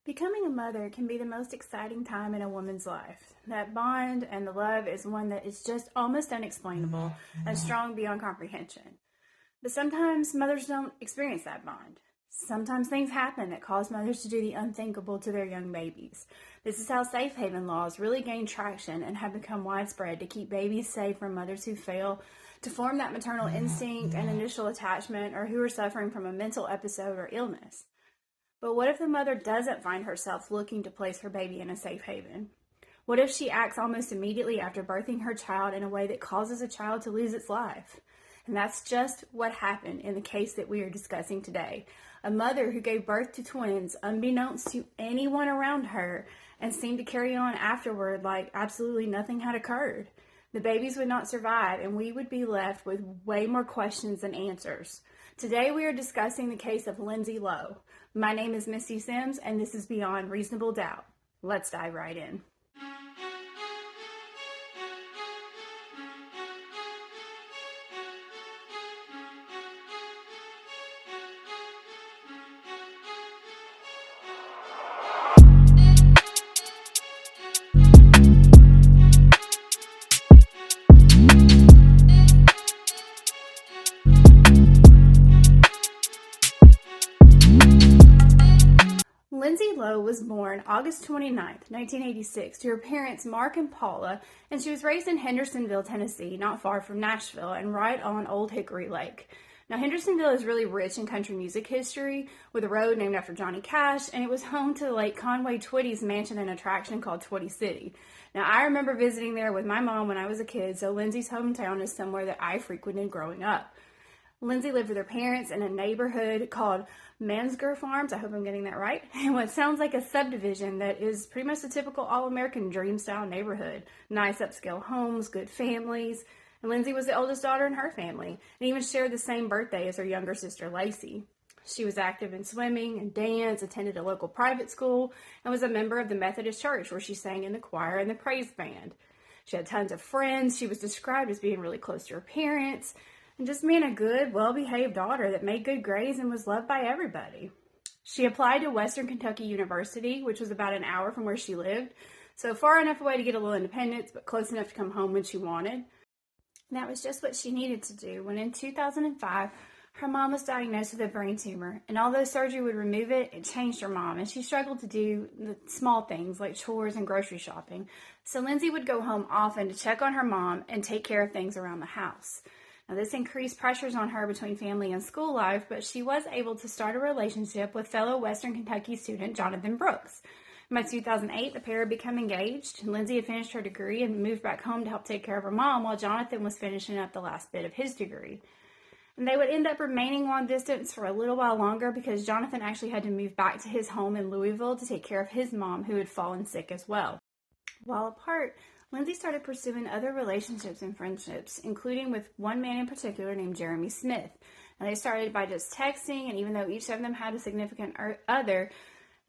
Becoming a mother can be the most exciting time in a woman's life. That bond and the love is one that is just almost unexplainable and strong beyond comprehension. But sometimes mothers don't experience that bond. Sometimes things happen that cause mothers to do the unthinkable to their young babies. This is how safe haven laws really gain traction and have become widespread to keep babies safe from mothers who fail to form that maternal instinct and initial attachment, or who are suffering from a mental episode or illness. But what if the mother doesn't find herself looking to place her baby in a safe haven? What if she acts almost immediately after birthing her child in a way that causes a child to lose its life? And that's just what happened in the case that we are discussing today. A mother who gave birth to twins unbeknownst to anyone around her and seemed to carry on afterward like absolutely nothing had occurred. The babies would not survive, and we would be left with way more questions than answers. Today we are discussing the case of Lindsey Lowe. My name is Misty Sims, and this is Beyond Reasonable Doubt. Let's dive right in. Lindsey Lowe was born August 29, 1986, to her parents Mark and Paula, and she was raised in Hendersonville, Tennessee, not far from Nashville and right on Old Hickory Lake. Now, Hendersonville is really rich in country music history, with a road named after Johnny Cash, and it was home to Lake Conway Twitty's mansion and attraction called Twitty City. Now, I remember visiting there with my mom when I was a kid, so Lindsey's hometown is somewhere that I frequented growing up. Lindsey lived with her parents in a neighborhood called Mansger Farms. I hope I'm getting that right. And what sounds like a subdivision that is pretty much a typical all-American dream-style neighborhood. Nice upscale homes, good families. And Lindsey was the oldest daughter in her family and even shared the same birthday as her younger sister, Lacey. She was active in swimming and dance, attended a local private school, and was a member of the Methodist Church where she sang in the choir and the praise band. She had tons of friends. She was described as being really close to her parents, and just being a good, well-behaved daughter that made good grades and was loved by everybody. She applied to Western Kentucky University, which was about an hour from where she lived, so far enough away to get a little independence, but close enough to come home when she wanted. And that was just what she needed to do when in 2005, her mom was diagnosed with a brain tumor, and although surgery would remove it, it changed her mom, and she struggled to do the small things like chores and grocery shopping. So Lindsey would go home often to check on her mom and take care of things around the house. Now, this increased pressures on her between family and school life, but she was able to start a relationship with fellow Western Kentucky student Jonathan Brooks. By 2008, the pair had become engaged. Lindsey had finished her degree and moved back home to help take care of her mom, while Jonathan was finishing up the last bit of his degree. And they would end up remaining long distance for a little while longer because Jonathan actually had to move back to his home in Louisville to take care of his mom, who had fallen sick as well. While apart, Lindsey started pursuing other relationships and friendships, including with one man in particular named Jeremy Smith. Now, they started by just texting, and even though each of them had a significant other,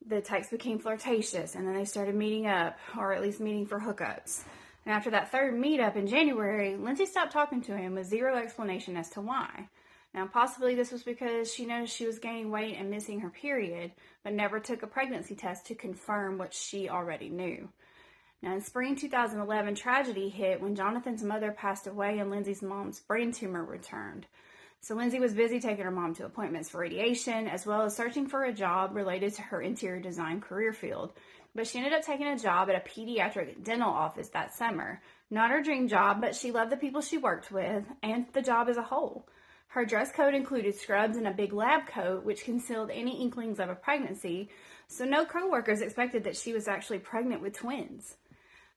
the texts became flirtatious, and then they started meeting up, or at least meeting for hookups. And after that third meetup in January, Lindsey stopped talking to him with zero explanation as to why. Now, possibly this was because she noticed she was gaining weight and missing her period, but never took a pregnancy test to confirm what she already knew. Now, in spring 2011, tragedy hit when Jonathan's mother passed away and Lindsey's mom's brain tumor returned. So Lindsey was busy taking her mom to appointments for radiation, as well as searching for a job related to her interior design career field. But she ended up taking a job at a pediatric dental office that summer. Not her dream job, but she loved the people she worked with and the job as a whole. Her dress code included scrubs and a big lab coat, which concealed any inklings of a pregnancy, so no coworkers expected that she was actually pregnant with twins.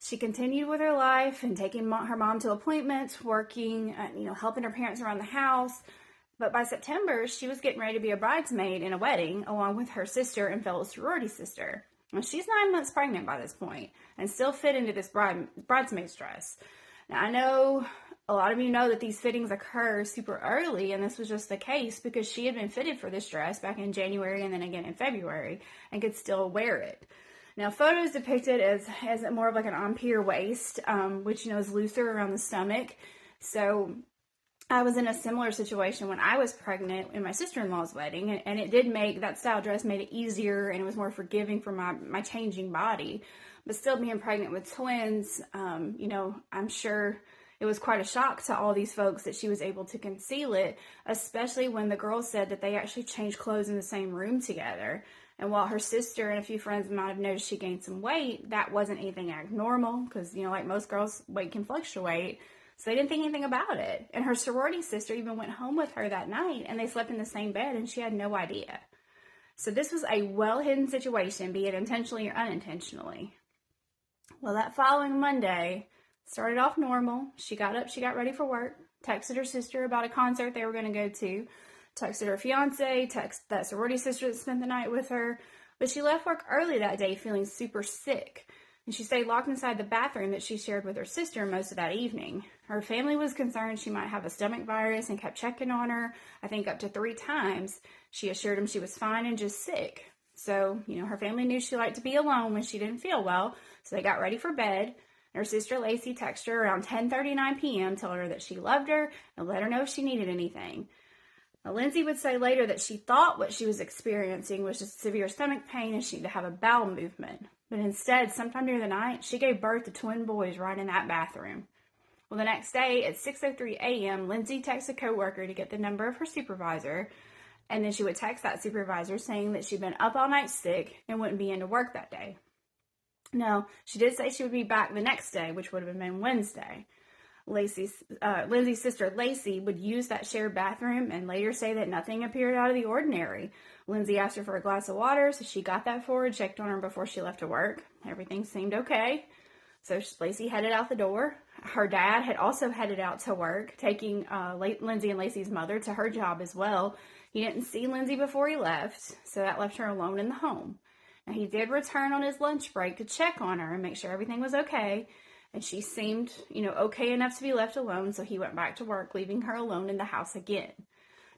She continued with her life and taking her mom to appointments, working, helping her parents around the house. But by September, she was getting ready to be a bridesmaid in a wedding, along with her sister and fellow sorority sister. Well, she's 9 months pregnant by this point and still fit into this bridesmaid's dress. Now, I know a lot of you know that these fittings occur super early, and this was just the case because she had been fitted for this dress back in January and then again in February and could still wear it. Now, photos depict it as more of like an empire waist, which, is looser around the stomach. So I was in a similar situation when I was pregnant in my sister-in-law's wedding, and it did make, that style dress made it easier, and it was more forgiving for my changing body. But still being pregnant with twins, I'm sure it was quite a shock to all these folks that she was able to conceal it, especially when the girls said that they actually changed clothes in the same room together. And while her sister and a few friends might have noticed she gained some weight, that wasn't anything abnormal because, like most girls, weight can fluctuate. So they didn't think anything about it. And her sorority sister even went home with her that night, and they slept in the same bed, and she had no idea. So this was a well-hidden situation, be it intentionally or unintentionally. Well, that following Monday started off normal. She got up, she got ready for work, texted her sister about a concert they were going to go to, texted her fiance, texted that sorority sister that spent the night with her. But she left work early that day feeling super sick. And she stayed locked inside the bathroom that she shared with her sister most of that evening. Her family was concerned she might have a stomach virus and kept checking on her, I think up to 3 times. She assured them she was fine and just sick. So, her family knew she liked to be alone when she didn't feel well, so they got ready for bed. And her sister Lacey texted her around 10:39 p.m. telling her that she loved her and let her know if she needed anything. Now, Lindsey would say later that she thought what she was experiencing was just severe stomach pain and she needed to have a bowel movement. But instead, sometime during the night, she gave birth to twin boys right in that bathroom. Well, the next day at 6:03 a.m., Lindsey texted a coworker to get the number of her supervisor, and then she would text that supervisor saying that she'd been up all night sick and wouldn't be into work that day. Now, she did say she would be back the next day, which would have been Wednesday. Lindsey's sister Lacey would use that shared bathroom and later say that nothing appeared out of the ordinary. Lindsey asked her for a glass of water, so she got that for her, checked on her before she left to work. Everything seemed okay. So Lacey headed out the door. Her dad had also headed out to work, taking Lindsey and Lacey's mother to her job as well. He didn't see Lindsey before he left, so that left her alone in the home. Now, he did return on his lunch break to check on her and make sure everything was okay. And she seemed, okay enough to be left alone, so he went back to work, leaving her alone in the house again.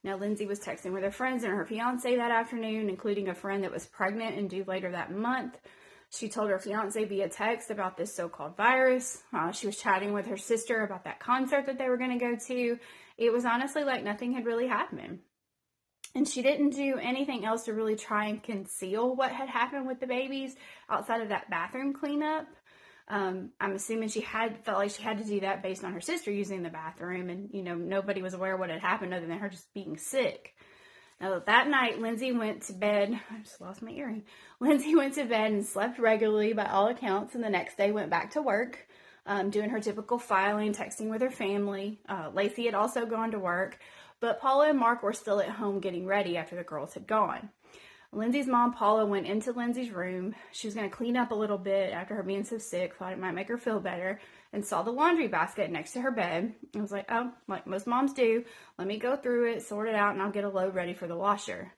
Now, Lindsey was texting with her friends and her fiance that afternoon, including a friend that was pregnant and due later that month. She told her fiance via text about this so-called virus. She was chatting with her sister about that concert that they were going to go to. It was honestly like nothing had really happened. And she didn't do anything else to really try and conceal what had happened with the babies outside of that bathroom cleanup. I'm assuming she felt like she had to do that based on her sister using the bathroom, and nobody was aware of what had happened other than her just being sick. Now that night, Lindsey went to bed. I just lost my earring. Lindsey went to bed and slept regularly by all accounts, and the next day went back to work, doing her typical filing, texting with her family. Lacey had also gone to work, but Paula and Mark were still at home getting ready after the girls had gone. Lindsey's mom, Paula, went into Lindsey's room. She was going to clean up a little bit after her being so sick, thought it might make her feel better, and saw the laundry basket next to her bed. And was like, oh, like most moms do, let me go through it, sort it out, and I'll get a load ready for the washer.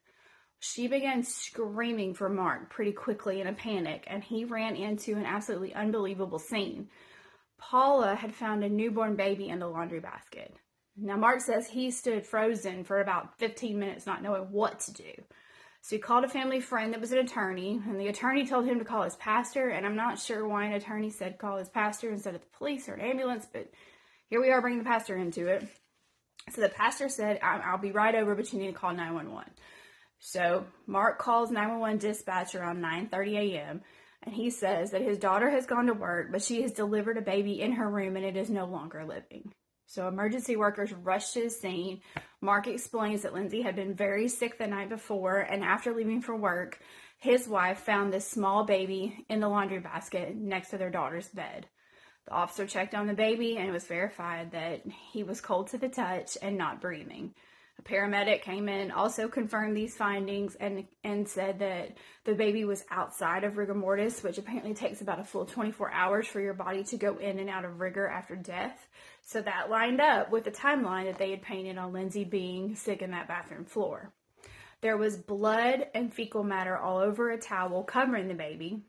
She began screaming for Mark pretty quickly in a panic, and he ran into an absolutely unbelievable scene. Paula had found a newborn baby in the laundry basket. Now, Mark says he stood frozen for about 15 minutes, not knowing what to do. So he called a family friend that was an attorney, and the attorney told him to call his pastor, and I'm not sure why an attorney said call his pastor instead of the police or an ambulance, but here we are bringing the pastor into it. So the pastor said, I'll be right over, but you need to call 911. So Mark calls 911 dispatch around 9:30 a.m., and he says that his daughter has gone to work, but she has delivered a baby in her room, and it is no longer living. So emergency workers rushed to the scene. Mark explains that Lindsey had been very sick the night before, and after leaving for work, his wife found this small baby in the laundry basket next to their daughter's bed. The officer checked on the baby, and it was verified that he was cold to the touch and not breathing. A paramedic came in, also confirmed these findings, and said that the baby was outside of rigor mortis, which apparently takes about a full 24 hours for your body to go in and out of rigor after death. So that lined up with the timeline that they had painted on Lindsey being sick in that bathroom floor. There was blood and fecal matter all over a towel covering the baby,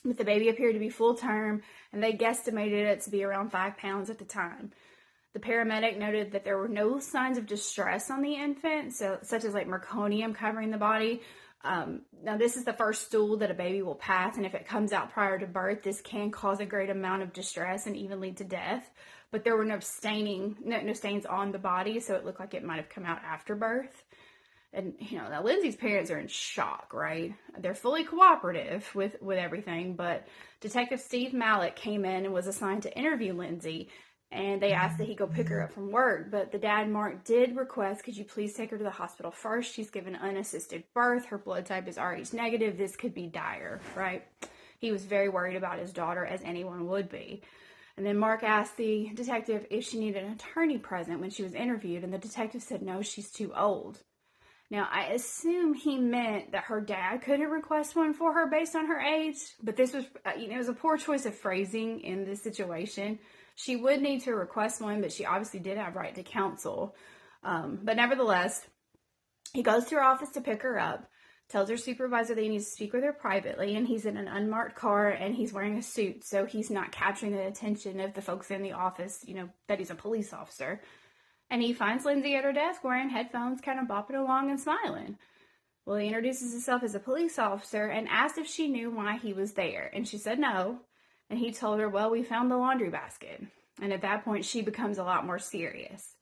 but the baby appeared to be full term, and they guesstimated it to be around 5 pounds at the time. The paramedic noted that there were no signs of distress on the infant, such as like meconium covering the body, Now, this is the first stool that a baby will pass, and if it comes out prior to birth, this can cause a great amount of distress and even lead to death. But there were no stains on the body, so it looked like it might have come out after birth. And, now Lindsay's parents are in shock, right? They're fully cooperative with everything, but Detective Steve Mallett came in and was assigned to interview Lindsay, and they asked that he go pick her up from work. But the dad, Mark, did request, could you please take her to the hospital first? She's given unassisted birth. Her blood type is Rh negative. This could be dire, right? He was very worried about his daughter, as anyone would be. And then Mark asked the detective if she needed an attorney present when she was interviewed, and the detective said, no, she's too old. Now, I assume he meant that her dad couldn't request one for her based on her age, but this was, it was a poor choice of phrasing in this situation. She would need to request one, but she obviously did have right to counsel. But nevertheless, he goes to her office to pick her up, tells her supervisor that he needs to speak with her privately, and he's in an unmarked car, and he's wearing a suit, so he's not capturing the attention of the folks in the office, that he's a police officer. And he finds Lindsay at her desk wearing headphones, kind of bopping along and smiling. Well, he introduces himself as a police officer and asked if she knew why he was there. And she said no. And he told her, well, we found the laundry basket. And at that point, she becomes a lot more serious.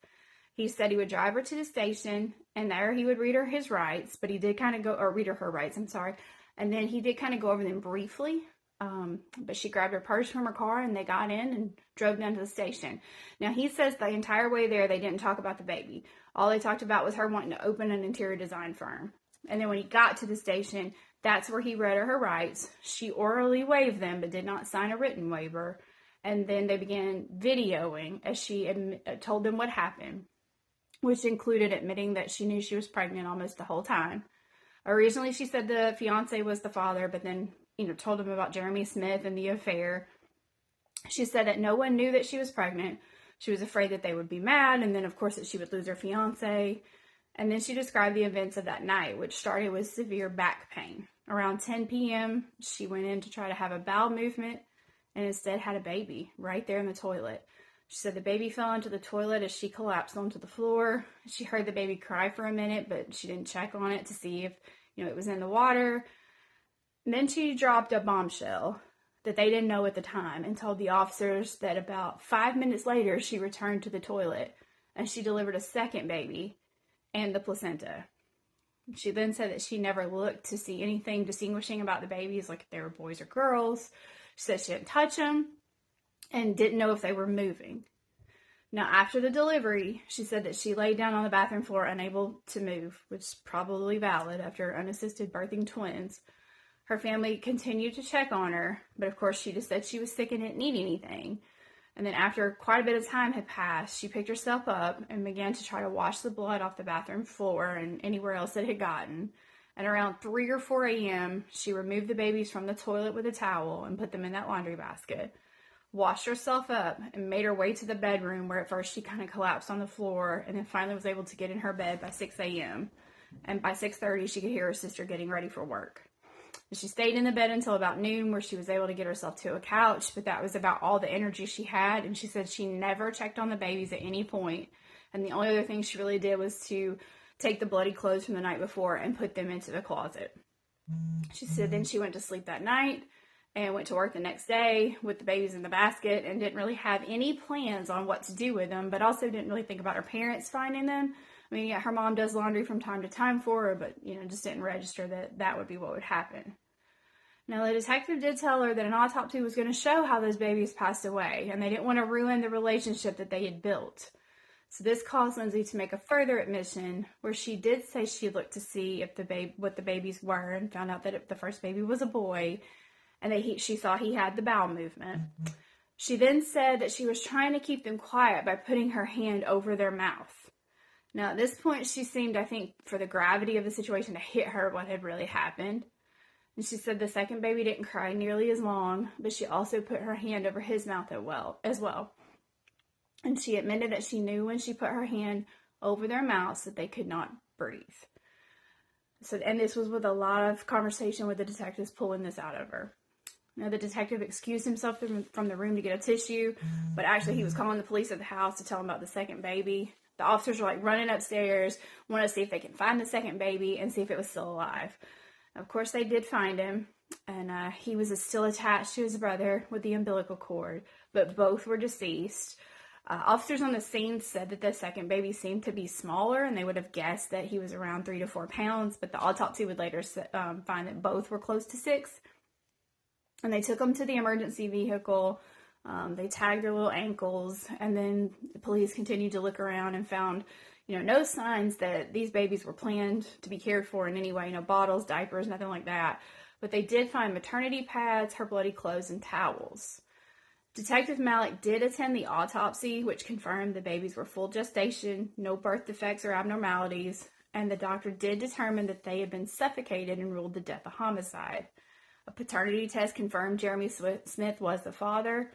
He said he would drive her to the station, and there he would read her his rights. But he did kind of read her rights, I'm sorry. And then he did kind of go over them briefly. But she grabbed her purse from her car, and they got in and drove down to the station. Now, he says the entire way there, they didn't talk about the baby. All they talked about was her wanting to open an interior design firm. And then when he got to the station, that's where he read her rights. She orally waived them, but did not sign a written waiver. And then they began videoing as she told them what happened, which included admitting that she knew she was pregnant almost the whole time. Originally, she said the fiance was the father, but then told him about Jeremy Smith and the affair. She said that no one knew that she was pregnant. She was afraid that they would be mad, and then, of course, that she would lose her fiance. And then she described the events of that night, which started with severe back pain. Around 10 p.m., she went in to try to have a bowel movement and instead had a baby right there in the toilet. She said the baby fell into the toilet as she collapsed onto the floor. She heard the baby cry for a minute, but she didn't check on it to see if, it was in the water. And then she dropped a bombshell that they didn't know at the time and told the officers that about 5 minutes later, she returned to the toilet and she delivered a second baby and the placenta. She then said that she never looked to see anything distinguishing about the babies, like if they were boys or girls. She said she didn't touch them and didn't know if they were moving. Now, after the delivery, she said that she laid down on the bathroom floor unable to move, which is probably valid after unassisted birthing twins. Her family continued to check on her, but of course she just said she was sick and didn't need anything. And then after quite a bit of time had passed, she picked herself up and began to try to wash the blood off the bathroom floor and anywhere else it had gotten. And around 3 or 4 a.m., she removed the babies from the toilet with a towel and put them in that laundry basket, washed herself up, and made her way to the bedroom where at first she kind of collapsed on the floor and then finally was able to get in her bed by 6 a.m. And by 6:30, she could hear her sister getting ready for work. She stayed in the bed until about noon, where she was able to get herself to a couch, but that was about all the energy she had, and she said she never checked on the babies at any point, and the only other thing she really did was to take the bloody clothes from the night before and put them into the closet. She said then she went to sleep that night and went to work the next day with the babies in the basket and didn't really have any plans on what to do with them, but also didn't really think about her parents finding them. I mean, yeah, her mom does laundry from time to time for her, but, just didn't register that that would be what would happen. Now, the detective did tell her that an autopsy was going to show how those babies passed away, and they didn't want to ruin the relationship that they had built. So this caused Lindsay to make a further admission where she did say she looked to see if what the babies were and found out that the first baby was a boy, and that she saw he had the bowel movement. She then said that she was trying to keep them quiet by putting her hand over their mouth. Now, at this point, she seemed, I think, for the gravity of the situation, to hit her what had really happened. And she said the second baby didn't cry nearly as long, but she also put her hand over his mouth as well. And she admitted that she knew when she put her hand over their mouths that they could not breathe. So, and this was with a lot of conversation with the detectives pulling this out of her. Now, the detective excused himself from the room to get a tissue, but actually he was calling the police at the house to tell them about the second baby. The officers were running upstairs, want to see if they can find the second baby and see if it was still alive. Of course, they did find him, and he was still attached to his brother with the umbilical cord, but both were deceased. Officers on the scene said that the second baby seemed to be smaller, and they would have guessed that he was around 3 to 4 pounds, but the autopsy would later find that both were close to 6. And they took him to the emergency vehicle. They tagged their little ankles, and then the police continued to look around and found, no signs that these babies were planned to be cared for in any way. No bottles, diapers, nothing like that. But they did find maternity pads, her bloody clothes, and towels. Detective Malik did attend the autopsy, which confirmed the babies were full gestation, no birth defects or abnormalities, and the doctor did determine that they had been suffocated and ruled the death a homicide. A paternity test confirmed Jeremy Smith was the father.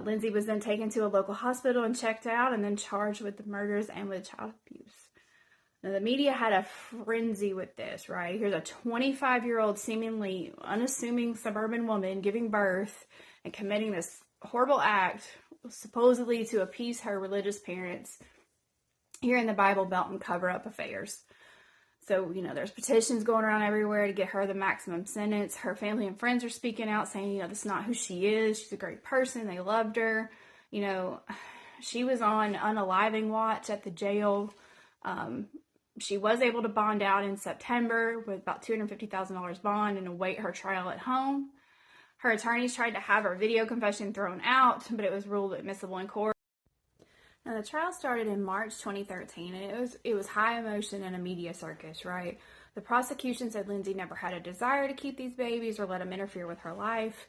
Lindsey was then taken to a local hospital and checked out, and then charged with the murders and with child abuse. Now, the media had a frenzy with this, right? Here's a 25-year-old, seemingly unassuming suburban woman giving birth and committing this horrible act, supposedly to appease her religious parents here in the Bible Belt and cover up affairs. So, there's petitions going around everywhere to get her the maximum sentence. Her family and friends are speaking out saying, this is not who she is. She's a great person. They loved her. She was on unaliving watch at the jail. She was able to bond out in September with about $250,000 bond and await her trial at home. Her attorneys tried to have her video confession thrown out, but it was ruled admissible in court. Now, the trial started in March 2013, and it was high emotion and a media circus, right? The prosecution said Lindsey never had a desire to keep these babies or let them interfere with her life.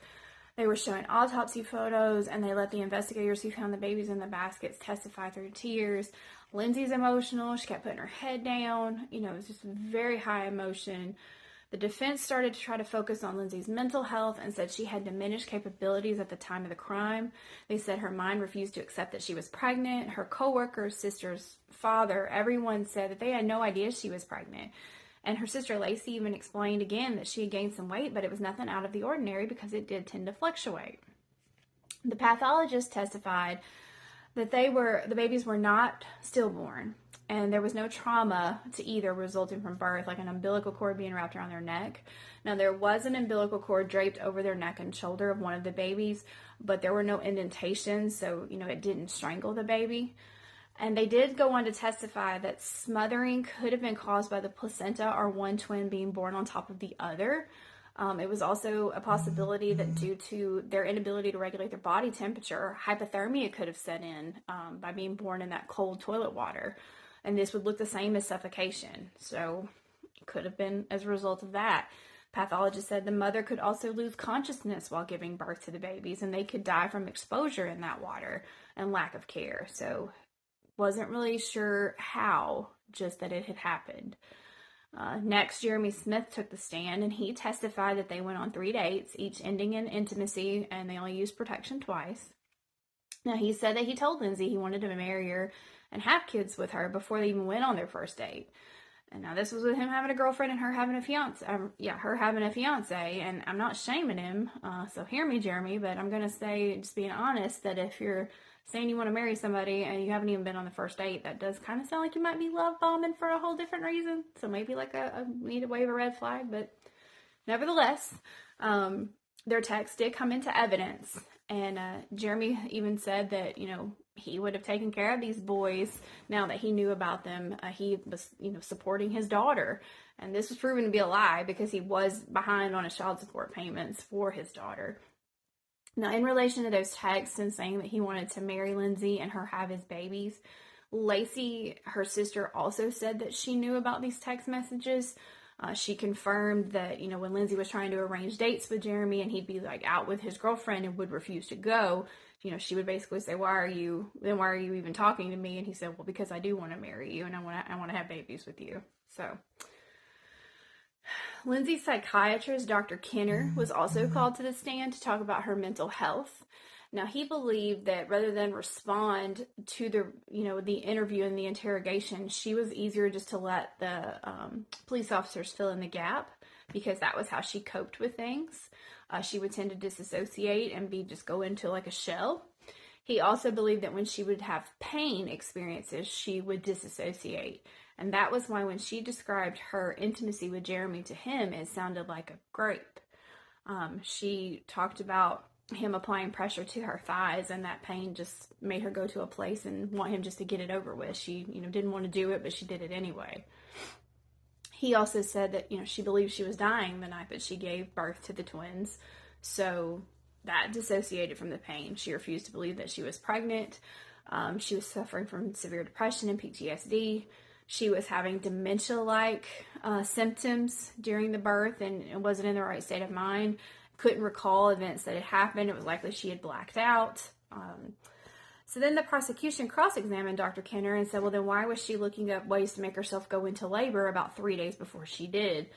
They were showing autopsy photos, and they let the investigators who found the babies in the baskets testify through tears. Lindsey's emotional. She kept putting her head down. It was just very high emotion. The defense started to try to focus on Lindsey's mental health and said she had diminished capabilities at the time of the crime. They said her mind refused to accept that she was pregnant. Her coworkers, sister's father, everyone said that they had no idea she was pregnant. And her sister Lacey even explained again that she had gained some weight, but it was nothing out of the ordinary because it did tend to fluctuate. The pathologist testified that the babies were not stillborn, and there was no trauma to either resulting from birth, like an umbilical cord being wrapped around their neck. Now, there was an umbilical cord draped over their neck and shoulder of one of the babies, but there were no indentations, so, it didn't strangle the baby. And they did go on to testify that smothering could have been caused by the placenta or one twin being born on top of the other. It was also a possibility that due to their inability to regulate their body temperature, hypothermia could have set in by being born in that cold toilet water. And this would look the same as suffocation. So it could have been as a result of that. Pathologists said the mother could also lose consciousness while giving birth to the babies, and they could die from exposure in that water and lack of care. So wasn't really sure how, just that it had happened. Next, Jeremy Smith took the stand, and he testified that they went on 3 dates, each ending in intimacy, and they only used protection twice. Now, he said that he told Lindsey he wanted to marry her and have kids with her before they even went on their first date. And now this was with him having a girlfriend and her having a fiance. Her having a fiance, and I'm not shaming him, so hear me, Jeremy, but I'm going to say, just being honest, that if you're saying you want to marry somebody and you haven't even been on the first date, that does kind of sound like you might be love bombing for a whole different reason. So maybe like a need to wave a red flag, but nevertheless, their text did come into evidence. And Jeremy even said that, he would have taken care of these boys now that he knew about them. He was, supporting his daughter. And this was proven to be a lie because he was behind on his child support payments for his daughter. Now, in relation to those texts and saying that he wanted to marry Lindsey and her have his babies, Lacey, her sister, also said that she knew about these text messages. She confirmed that, when Lindsey was trying to arrange dates with Jeremy and he'd be like out with his girlfriend and would refuse to go, she would basically say, why are you even talking to me? And he said, well, because I do want to marry you and I want to have babies with you. So Lindsey's psychiatrist, Dr. Kenner, was also called to the stand to talk about her mental health. Now, he believed that rather than respond to the interview and the interrogation, she was easier just to let the police officers fill in the gap because that was how she coped with things. She would tend to disassociate and just go into like a shell. He also believed that when she would have pain experiences, she would disassociate. And that was why when she described her intimacy with Jeremy to him, it sounded like a grape. She talked about him applying pressure to her thighs, and that pain just made her go to a place and want him just to get it over with. She, didn't want to do it, but she did it anyway. He also said that, she believed she was dying the night that she gave birth to the twins. So that dissociated from the pain. She refused to believe that she was pregnant. She was suffering from severe depression and PTSD. She was having dementia-like symptoms during the birth and wasn't in the right state of mind. Couldn't recall events that had happened. It was likely she had blacked out. So then the prosecution cross-examined Dr. Kenner and said, well, then why was she looking up ways to make herself go into labor about 3 days before she did?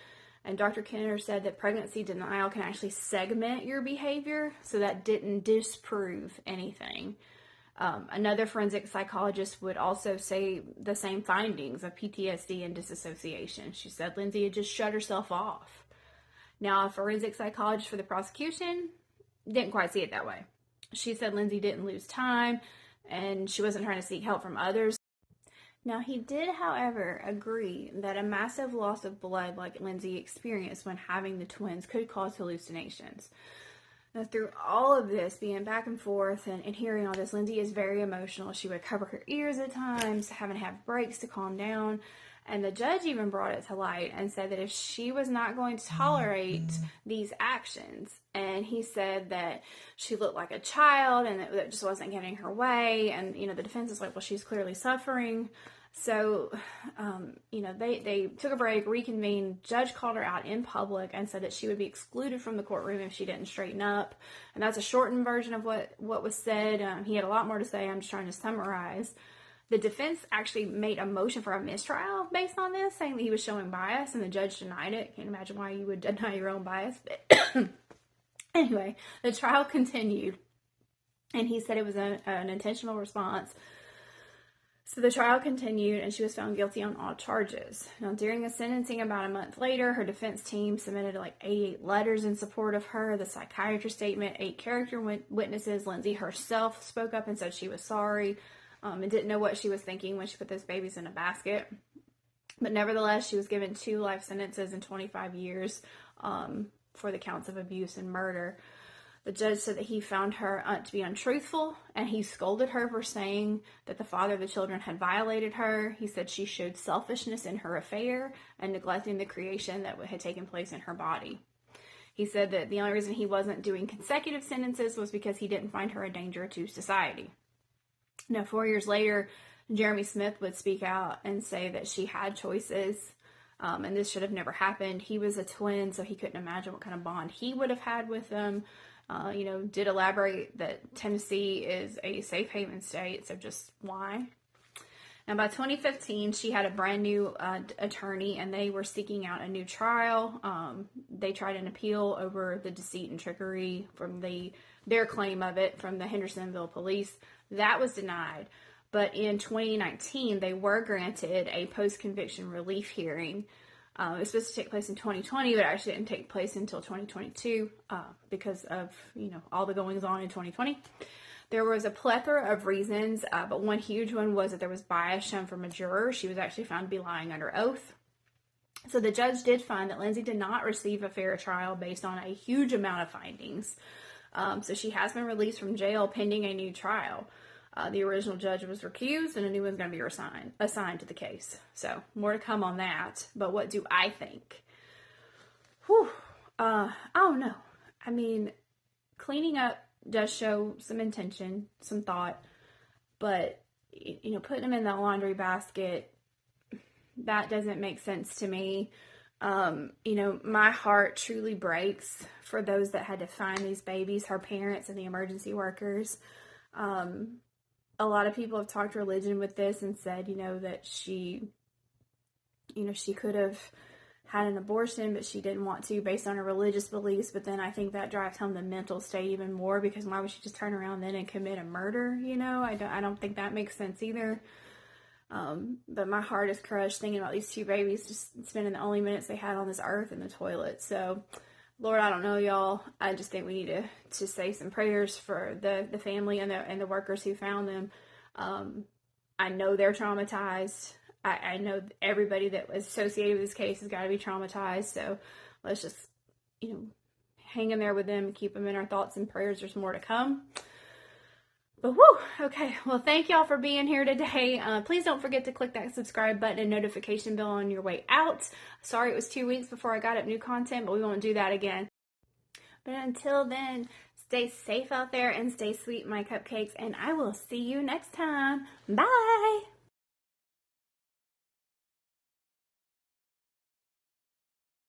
And Dr. Kenner said that pregnancy denial can actually segment your behavior, so that didn't disprove anything. Another forensic psychologist would also say the same findings of PTSD and disassociation. She said Lindsey had just shut herself off. Now, a forensic psychologist for the prosecution didn't quite see it that way. She said Lindsey didn't lose time and she wasn't trying to seek help from others. Now, he did, however, agree that a massive loss of blood like Lindsey experienced when having the twins could cause hallucinations. Now, through all of this, being back and forth and hearing all this, Lindsey is very emotional. She would cover her ears at times, having to have breaks to calm down. And the judge even brought it to light and said that if she was not going to tolerate these actions, and he said that she looked like a child and that it just wasn't getting her way, and, the defense is like, well, she's clearly suffering. So, they took a break, reconvened. Judge called her out in public and said that she would be excluded from the courtroom if she didn't straighten up. And that's a shortened version of what was said. He had a lot more to say. I'm just trying to summarize. The defense actually made a motion for a mistrial based on this, saying that he was showing bias, and the judge denied it. Can't imagine why you would deny your own bias. But anyway, the trial continued, and he said it was an intentional response. So the trial continued, and she was found guilty on all charges. Now, during the sentencing about a month later, her defense team submitted 88 letters in support of her, the psychiatrist statement, 8 character witnesses. Lindsey herself spoke up and said she was sorry. And didn't know what she was thinking when she put those babies in a basket. But nevertheless, she was given 2 life sentences and 25 years for the counts of abuse and murder. The judge said that he found her to be untruthful, and he scolded her for saying that the father of the children had violated her. He said she showed selfishness in her affair and neglecting the creation that had taken place in her body. He said that the only reason he wasn't doing consecutive sentences was because he didn't find her a danger to society. Now, 4 years later, Jeremy Smith would speak out and say that she had choices, and this should have never happened. He was a twin, so he couldn't imagine what kind of bond he would have had with them. Did elaborate that Tennessee is a safe haven state, so just why? Now, by 2015, she had a brand new attorney, and they were seeking out a new trial. They tried an appeal over the deceit and trickery from their claim of it from the Hendersonville police. That was denied. But in 2019, they were granted a post-conviction relief hearing. It was supposed to take place in 2020, but it actually didn't take place until 2022 because of, all the goings on in 2020. There was a plethora of reasons, but one huge one was that there was bias shown from a juror. She was actually found to be lying under oath. So the judge did find that Lindsey did not receive a fair trial based on a huge amount of findings. So she has been released from jail pending a new trial. The original judge was recused, and a new one's going to be assigned to the case. So more to come on that. But what do I think? I don't know. I mean, cleaning up does show some intention, some thought, but putting them in the laundry basket, that doesn't make sense to me. My heart truly breaks for those that had to find these babies, her parents and the emergency workers. A lot of people have talked religion with this and said, that she could have had an abortion, but she didn't want to based on her religious beliefs. But then I think that drives home the mental state even more, because why would she just turn around then and commit a murder? I don't think that makes sense either. But my heart is crushed thinking about these 2 babies just spending the only minutes they had on this earth in the toilet. So, Lord, I don't know, y'all. I just think we need to say some prayers for the family and the workers who found them. I know they're traumatized. I know everybody that was associated with this case has got to be traumatized. So let's just, hang in there with them and keep them in our thoughts and prayers. There's more to come. But whoo, okay. Well, thank y'all for being here today. Please don't forget to click that subscribe button and notification bell on your way out. Sorry it was 2 weeks before I got up new content, but we won't do that again. But until then, stay safe out there and stay sweet, my cupcakes, and I will see you next time. Bye!